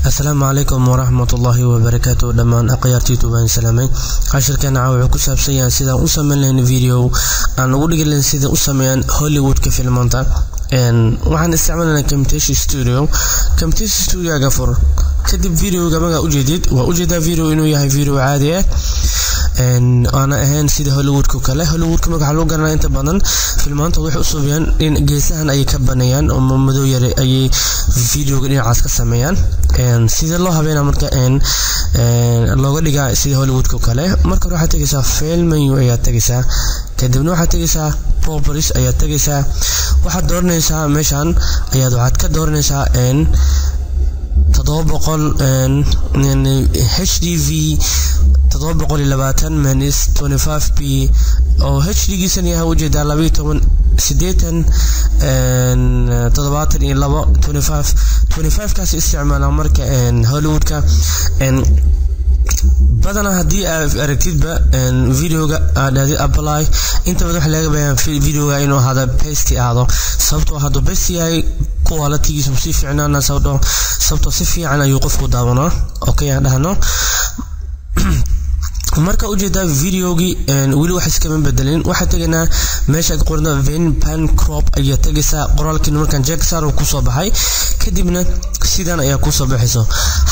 السلام عليكم ورحمة الله وبركاته. دمان أقيارتي توبان سلامي عشر كان عاوي كساب سيان سيدا أسمن لين فيديو عن أقول لين سيدا أسمن هوليوود كفيلم أنت وعن استعملنا كمتيش ستوديو غفور كتب فيديو كما أوجدت وأوجد فيديو إنه يهي فيديو عادي أنا أهان سيدا هوليوود كوكالا هوليوود كما قالوا قرنا أنت بدن فيلمان توضيح أصوبيان إن جيسان أي كبنيان أو ممدو يري أي فيديو قلنا عاسك سميان سيدا الله بينا مركا الله قد لقى سيدا هوليوود كوكالا مركا روحة تجيسا فيلم منيو أيات تجيسا كدبنا روحة تجيسا بروبريس أيات تجيسا واحد دورنيسا مشان أيات واحد كدورنيسا تضابقل HDV تضابقل اللباتن منس 25p أو HD جسني هوجد على بيتهم سديتن تضباطن إلى 25 كاس استعمال أمريكا هوليوود كا بدنا هدي أركتيد بقى فيديو هذا أبلاي أنت بدك حلاقة بين في فيديو إنه هذا بيستي هذا صوته هذا بيستي هاي كواليتي سمسيف عنا صوته سفي عنا يوقف قدامنا أوكي هذا هنا marka ujeeda videogi wili wax iska bedeleen waxa tagana meesha qorna vein pan crop ayaa tagaysa qoraalkii markan jeexar uu ku soo baxay kadibna sidan ayaa ku soo baxayso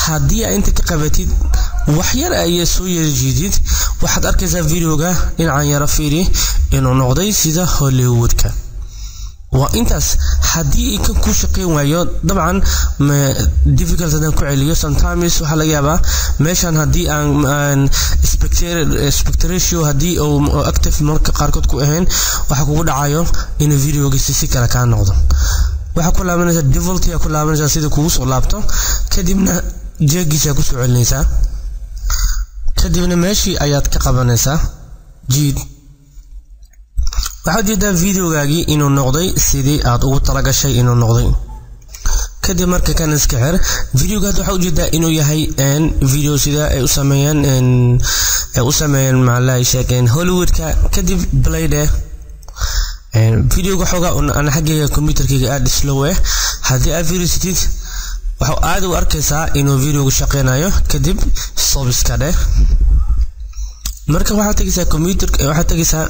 hadii ay inta ka qabatid wax yar ay soo yeejidid waxaad arkaysaa videoga dhinacan yara fiiri inuu noqday sida Hollywoodka وإنتاس حدي يكون كل شيء وياه طبعا difficult هذا كعليه sometimes وحلا جابا ماشان هدي عن spectator هدي أو أكتف مرك قاركت كوهين وحكوا دعايو إن الفيديو جسسي كان نقطة وحكوا لها من الديفولت يكون لها من جالسيد كوس ولابتو كديمنا جاكيس يكوس علنيسا كديمنا ماشي آيات كقبنيسا جيد waxaad jeedaa videogaagi inuu noqday sidii aad ugu talagashay inuu noqday kadib marka kan iska xir videogaad waxa u jeedaa inuu yahay video sida ay u sameeyeen macallay sheekeen Hollywoodka kadib playde videoga xoga aan xaggayga computerkayga aad slow ah hadii aad fiirsatid waxa aad u arkaysaa inuu videogu shaqeynayo kadib stop iska dheh marka waxa tagaysaa computerka waxa tagaysaa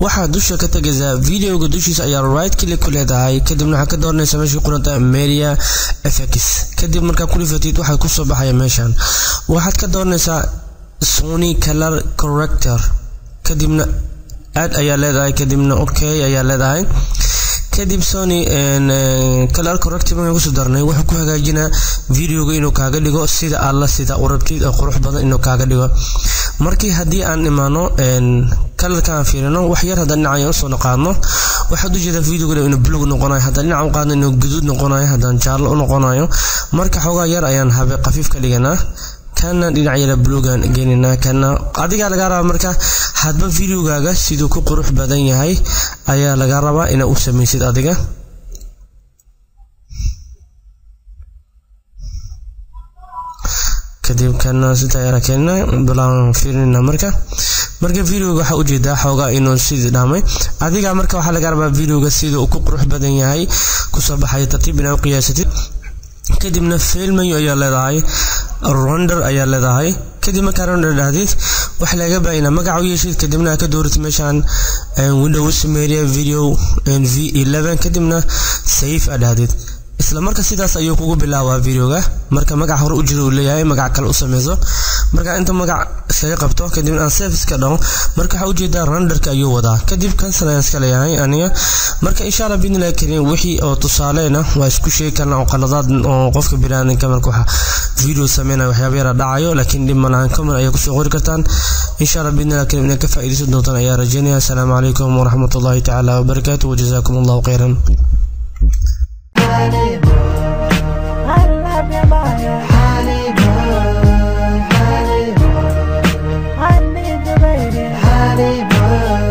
waxaad dusha ka tagaysaa videoga dushiisa ayaa right click ku leedahay kadibna waxa ka dooranaysaa meesha ku qoranta media effects kadib marka ku lifatid waxa ku soo baxaya meeshan waxaad ka dooranaysaa Sony color corrector kadibna aad ayaa leedahay kadibna okay ayaa leedahay kadib Sony color corrector ma ku soo darnay waxa ku hagaajinaa videoga inuu kaaga dhigo sida alla sida u rabtid oo qurux badan inuu kaaga dhigo markii hadii aan imaano kalarka fiirino wax yar hadan dhinaca soo noqono waxa u jeeda videoga inuu blue noqonayo hadan dhinaca qaadno inuu guduud noqonayo hadan jaallo noqonayo marka xogaa yar ayaan habe qafiif ka dhiganaa kana dhinaca blue gaan geenina kana adiga laga rabaa marka hadba videogaaga sidoo ku qurux badan yahay ayaa laga rabaa inaad u sameeysid adiga kadib kana sida yara keena balan fiirina marka videoga waxa u jeedaa xogaa inuu sidii dhaamay adiga marka waxa laga rabaa videoga sidoo uu ku qurux badan yahay ku soo baxay tartiib inaad qiyaasatid kadibna film ayaa leedahay render ayaa leedahay kadib marka render dhahdid wax laga baayna magac u yeeshid kadibna ka dooratid meeshan Windows Media Video V11 kadibna save dhahdid isla marka sidaas ayuu kugu bilaabaa videoga marka magac hore u jiro uu leeyahay magac kale u sameeyo marka inta magac iska qabto kadib aan save iska dhaw marka waxa u jeedaa renderka ayuu wadaa kadib cancel ayaan iska leeyahay aniga marka insha Allah bidna keenin wixii oo tusaaleena waa isku sheeg karna oo qaladaad oo qofka bilaanin kamarka waxa video sameeyay waxyaabo yar dhacayo laakiin dib ma lahan kamar ay ku soo qori kartaan insha Allah bidna keenin ka faa'iideysan doontaan ayaa rajaynaya assalamu alaykum wa rahmatullahi ta'ala wa barakatuh wa jazakumullahu khairan Hollywood, Bye.